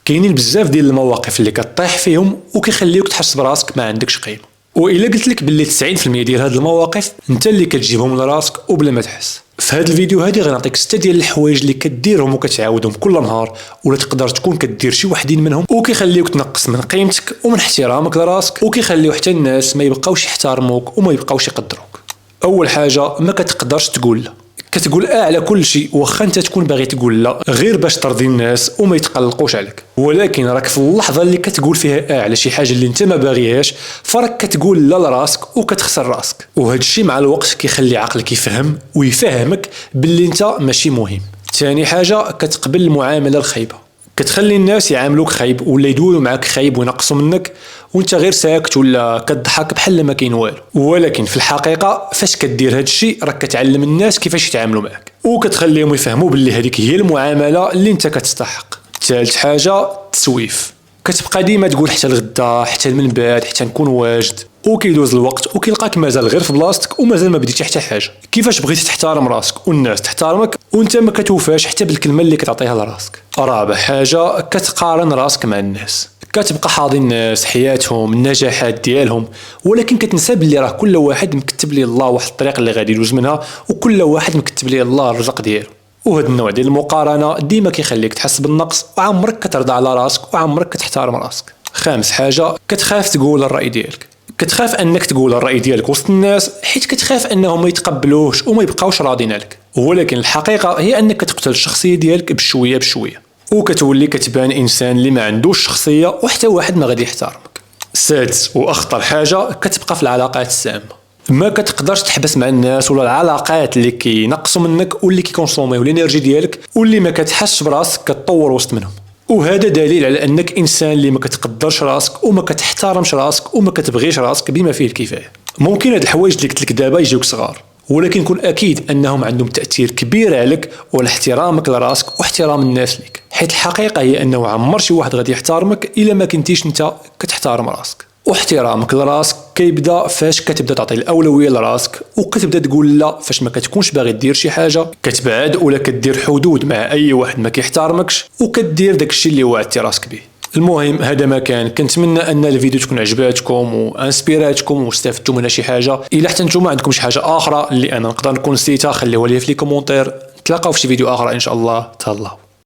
كاينين بزاف ديال المواقف اللي كطيح فيهم وكيخليوك تحس براسك ما عندكش قيمه. والا قلت لك باللي 90% ديال هاد المواقف انت اللي كتجيبهم لراسك وبلا ما تحس. في هاد الفيديو هادي غنعطيك 6 ديال الحوايج اللي كديرهم وكتعاودهم كل نهار ولا تقدر تكون كدير شي وحدين منهم وكيخليوك تنقص من قيمتك ومن احترامك لراسك وكيخليو حتى الناس ما يبقاوش يحترموك وما يبقاوش يقدروك. اول حاجه ما كتقدرش تقول لا. كتقول على كل شيء واخا انت تكون باغي تقول لا غير باش ترضي الناس وما يتقلقوش عليك، ولكن راك في اللحظه اللي كتقول فيها على شي حاجه اللي انت ما باغيهاش فراك كتقول لا لراسك وكتخسر راسك. وهذا الشيء مع الوقت كيخلي عقلك يفهم ويفهمك باللي انت ماشي مهم. ثاني حاجه كتقبل المعامله الخايبه. كتخلي الناس يعاملوك خايب ولا يدويو معاك خايب وينقصوا منك وانت غير ساكت ولا كتضحك بحال ما كاين والو. ولكن في الحقيقه فاش كدير هذا الشيء راك كتعلم الناس كيفاش يتعاملوا معك وكتخليهم يفهموا باللي هذيك هي المعامله اللي انت كتستحق. ثالث حاجه التسويف. كتبقى ديما تقول حتى الغدا حتى من بعد حتى نكون واجد وكيدوز الوقت وكيلقاك مازال غير في بلاصتك ومازال ما بديتي حتى حاجه. كيفاش بغيتي تحترم راسك والناس تحترمك وانت ما كتوفاش حتى بالكلمه اللي كتعطيها لراسك. رابع حاجه كتقارن راسك مع الناس. كتبقى حاضي الناس حياتهم النجاحات ديالهم ولكن كتنسى باللي راه كل واحد مكتب ليه الله واحد الطريق اللي غادي يدوز منها وكل واحد مكتب ليه الله الرزق ديالو. وهذا النوع ديال المقارنه ديما كيخليك تحس بالنقص وعمرك كترضى على راسك وعمرك كتحترم راسك. خامس حاجه كتخاف تقول الراي ديالك. كتخاف انك تقول الراي ديالك وسط الناس حيت كتخاف انهم ما يتقبلوش وما يبقاوش راضين عليك، ولكن الحقيقه هي انك كتقتل الشخصيه ديالك بشويه بشويه وكتولي كتبان انسان اللي ما عندوش شخصيه وحتى واحد ما غادي يحترمك. سادس واخطر حاجه كتبقى في العلاقات السامه. ما كتقدرش تحبس مع الناس ولا العلاقات اللي كينقصوا منك واللي كيكونسوميو الانرجي ديالك واللي ما كتحسش براسك كتطور وسط منهم. وهذا دليل على انك انسان اللي ما كتقدرش راسك وما كتحترمش راسك وما كتبغيش راسك بما فيه الكفايه. ممكن هاد الحوايج اللي قلت لك دابا يجيوك صغار ولكن كن اكيد انهم عندهم تاثير كبير عليك وعلى احترامك لراسك واحترام الناس ليك، حيت الحقيقه هي انه عمر شي واحد غادي يحترمك الا ما كنتيش انت كتحترم راسك. واحترامك لراسك كيبدا فاش كتبدا تعطي الاولويه لراسك وكتبدا تقول لا فاش ما كتكونش باغي دير شي حاجه، كتبعد ولا كدير حدود مع اي واحد ما كيحترمكش وكدير داكشي اللي وعدتي راسك به. المهم هذا ما كان، كنتمنى ان الفيديو تكون عجباتكم وانسبيراتكم واستفدتوا منها شي حاجه. الا حتى نتوما عندكم شي حاجه اخرى اللي انا نقدر نكون نسيتها خليوها لي في لي كومونتير. نتلاقاو في شي فيديو اخر ان شاء الله. تهلاو.